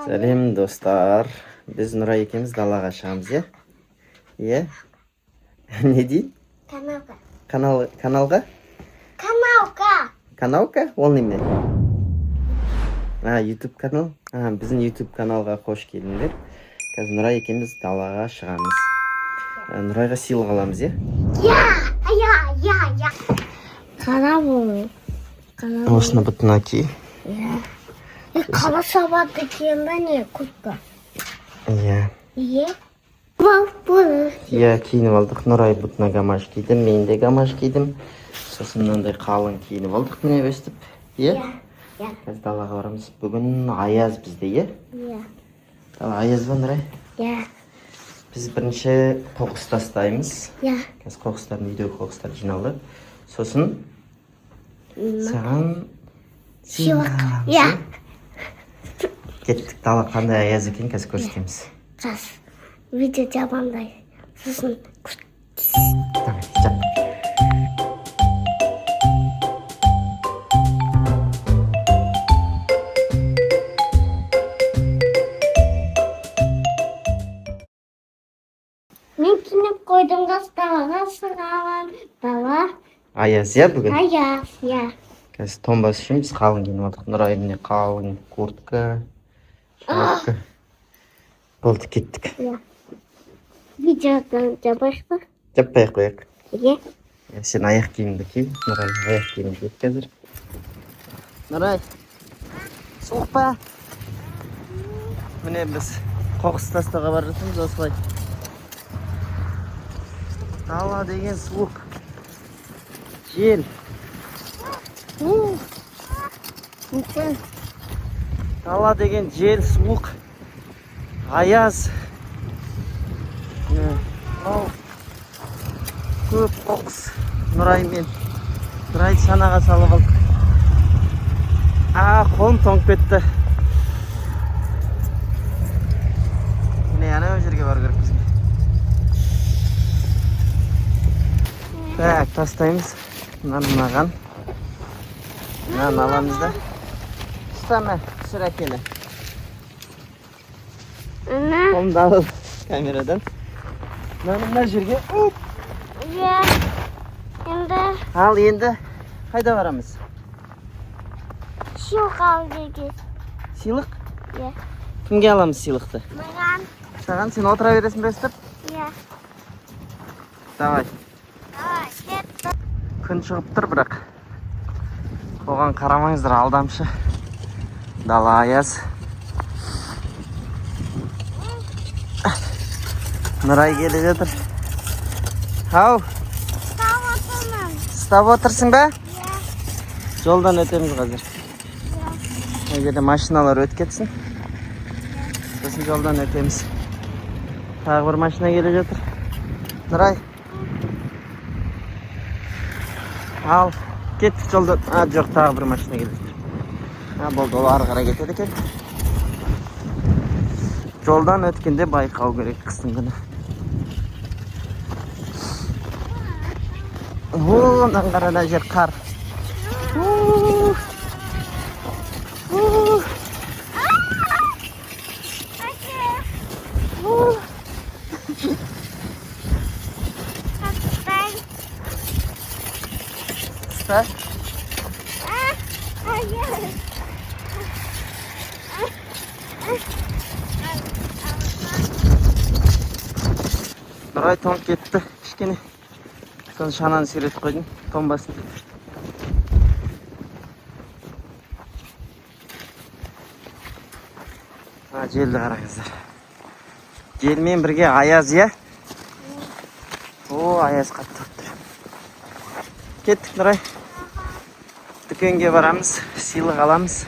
Сәлем достар. Біз Нұрай екеуміз далаға шығамыз, е? Е? Не дейді? Каналға. Каналға? Каналка? Ол неме? YouTube канал. Біздің YouTube каналға қош келдіңдер. Қазір Нұрай екеуміз далаға шығамыз. Нұрайға сыйлық аламыз, е? Я. Қара бұл. Осыны бұтына ки. Қара сабаты киімді не күтті? Иә. Бұл. Иә, киініп алдық. Нұрай бұтына гамаш киді, мен де гамаш кидім. Сосын мынандай қалың киініп алдық, міне өстіп. Иә? Қазір далаға барамыз. Бүгін аяз бізде, е? Иә. Аяз ба, Нұрай? Иә. Біз бірінші қоқыс тастаймыз. Иә. Қазір қоқыстардың үйдегі қоқыстар жиналды. Сосын саған сыйлық. Иә. Кеттік, дала қандай аяз екен, қазір көрсетеміз. Жас. Видео жабандай. Сосын Давай, жап. мен кинеп қойдым жастарға сығалам. Дала. Аяз, иә, бүгін? Аяз, иә. Қазір тонбас үшін біз қалың киініп алдық. Нұрайдың қалың куртка, шапка. Болды, кеттік. Иә. Видеодан жабайық па? Жаппай қояйық. Иә. Сен аяқ киімді ки. Нұрай аяқ киімді киеді қазір. Нұрай, суық па? Міне біз қоқыс тастауға бара жатырмыз осылай. Дала деген суық. Жел. Дала деген жел, суық. Аяз. Көп қоқыс. Нұраймен. Нұрайды шанаға салып алдық. Қолым тоңып кетті. Міне анау жерге бару керек бізге. Так, тастаймыз. Мынаған. Мынаны аламыз да. Ұстама, түсір әкені. Қолымды алып камерадан. Мына жерге. Иә. Енді Ал енді қайда барамыз? сыйлық алып жүрген. Сыйлық? Иә. Кімге аламыз сыйлықты? Маған. Саған, сен отыра бересің бе өстіп? Иә. Давай. Кетті. Күн шығып тұр бірақ. Оған қарамаңыздар, алдамшы. Дала аяз. Нұрай келе жатыр. Ау, ұстап отырсың ба? Иә. Жолдан өтеміз қазір. Егерде машиналар өткетсін. Сосын жолдан өтеміз. Тағы бір машина келе жатыр. Нұрай. Ал, кеттік жолдан. Жоқ, тағы бір машина келе жатыр. Болды, ол ары қарай кетеді екен. Жолдан өткенде байқау керек қыстың күні. Одан қарана жер қар. Ұста. Нұрай тоңып кетті, кішкене. Соны шананы сүйретіп қойдың, тонбасын. Желді қараңыздар. Желмен бірге аяз, е? Аяз қатты өтті. Кеттік, Нұрай. Дүкенге барамыз, сыйлық аламыз.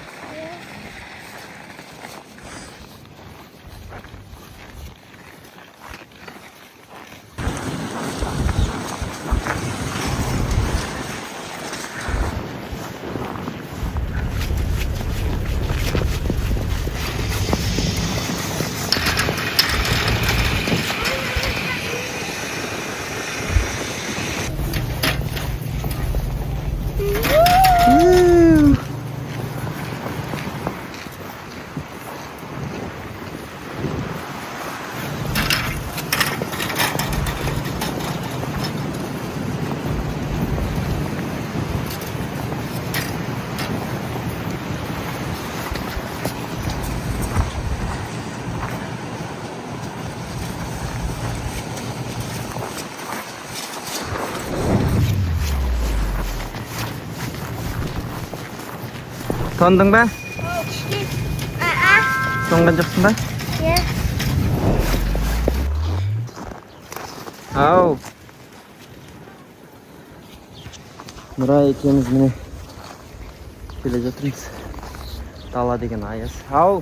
Тондың ба? Aa. Тоңған жоқсың ба? Ya. Ау. Нұрай екеуміз міне келе жатырмыз. Дала деген аяз. Ау.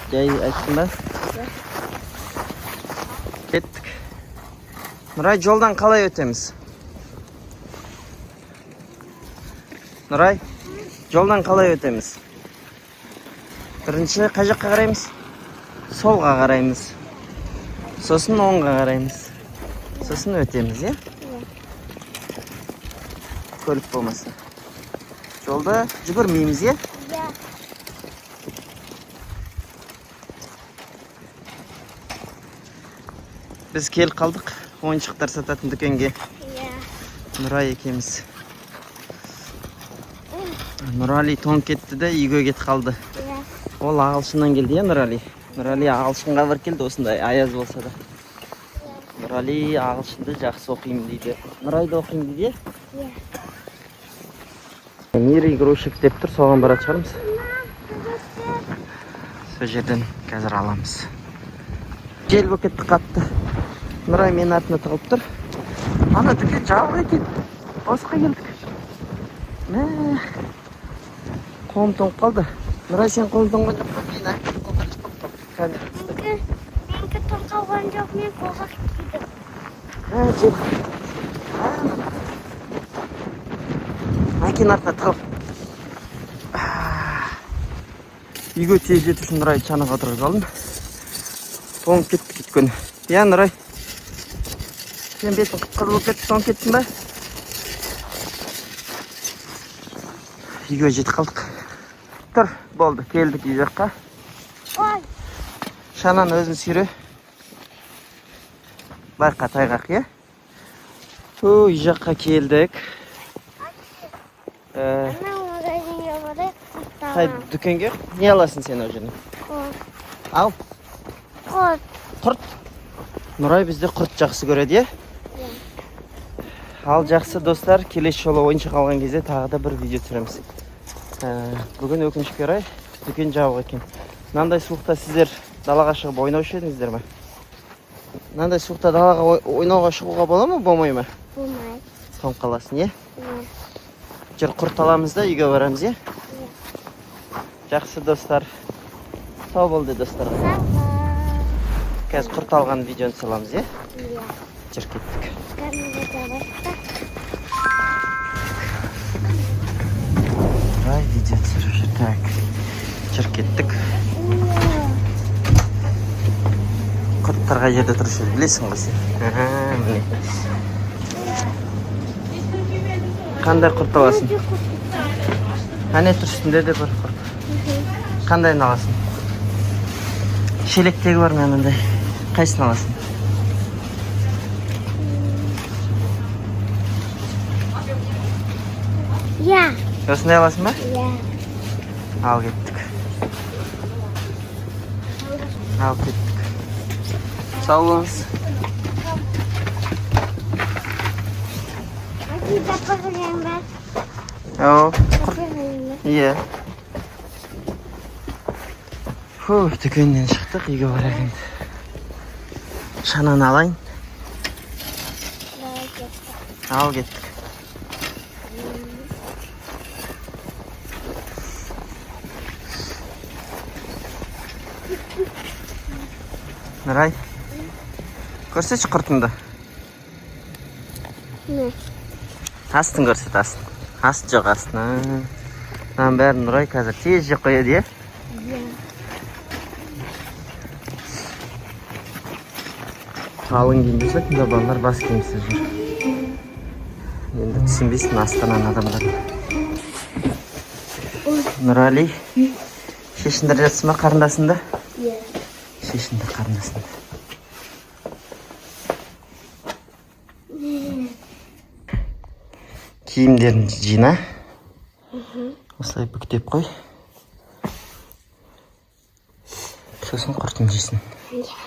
Жай айттың ба? Кеттік. Нұрай, жолдан қалай өтеміз? Нұрай, жолдан қалай өтеміз? Бірінші қай жаққа қараймыз? Солға қараймыз. Сосын оңға қараймыз. Сосын өтеміз, е? Көлік болмаса. Жолда жүгірмейміз, е? Ya. Біз келіп қалдық ойыншықтар сататын дүкенге. Ya. Нұрай екеміз. Нұрали тоңып кетті де үйге кетіп қалды. Ya. Ол ағылшыннан келді, е, Нұрали? Нұрали ағылшынға бір келді, осындай аяз болса да. Нұрали ағылшынды жақсы оқимын дейді. Нұрайды оқимын дейді. Ya. Мир игрушек деп тұр, соған бара шығармыз. Сол жерден қазір аламыз. Жел болып кетті қатты. Нұрай мен артына тығылып тұр. Ана дүкен жабық екен. Босқа келдік. Мә. Қолым тоңып қалды. Нұрай, сен қолым тоңған жоқ па? Мен әкеліп қолдырып тоқтап. Камера түсті. Menki to'xtalgan жоқ, men qo'rqib ketdim. Жел. Мәкен артына тығылып. Үйге тез жетіп үшін Нұрай чанаға отырғызып алдым. Тоңып кетті кеткен. Я, Нұрай. Сен бетің қып-қызыл болып кетті, тоңып кеттің ба? Үйге жетіп қалдық. Тұр, болды, келдік үй жаққа. Ой. Шананы өзің сүйре. Байқа тайғақ, е? Үй жаққа келдік. Ана магазинге барып, Қай дүкенге? Не аласың сен өжені? Ал, Құрт. құрт. Нұрай бізде құрт жақсы көреді, е? Ал жақсы достар, келесі жолы ойыншық алған кезде тағы да бір видео түсіреміз. Бүгін өкінішке орай дүкен жабық екен. Мынандай суықта сіздер далаға шығып ойнаушы едіңіздер ме? Мынандай суықта далаға ойнауға шығуға бола ма, болмай ма? Болмай. Тоңып қаласың, е? Жүр, құрт аламыз да үйге барамыз, е? Жақсы достар. Сау болды достар. Қазір құрт алған видеоны саламыз, е? Жүр, кеттік. Ай, видео түсіріп жүр. Так. Жүр, кеттік. Құрттар қай жерде тұрушы білесің ғой сен. Міне. Қандай құрт аласың? Әне тұр үстінде де бір құрт. Қандайын аласың? Шелектегі бар ма мынандай? Қайсысын аласың? Я. Осындай аласың ба? Я. Ал кеттік. Ал кеттік. Сау болыңыз. Әкейді пағырген ба? Ау, құрт. Пағырген ба? Иә. Дүкеннен шықтық, үйге барайық енді. Шананы алайын. Ал кеттік. Нұрай, көрсетші құртыңды. Не? Астын көрсет, астын. Аст жоқ астына. Мынаның бәрін Нұрай қазір тез жеп қояды, е? Қалың киім болса, күнде балалар бас киімсіз жүр. Енді түсінбейсің астанан адамдар. Нұрали, шешіндір жатсың ба қарындасыңды? Иә. Шешіндір қарындасыңды. Киімдерін жина. Осылай бүктеп қой. Сосын құртын жейсің. Иә.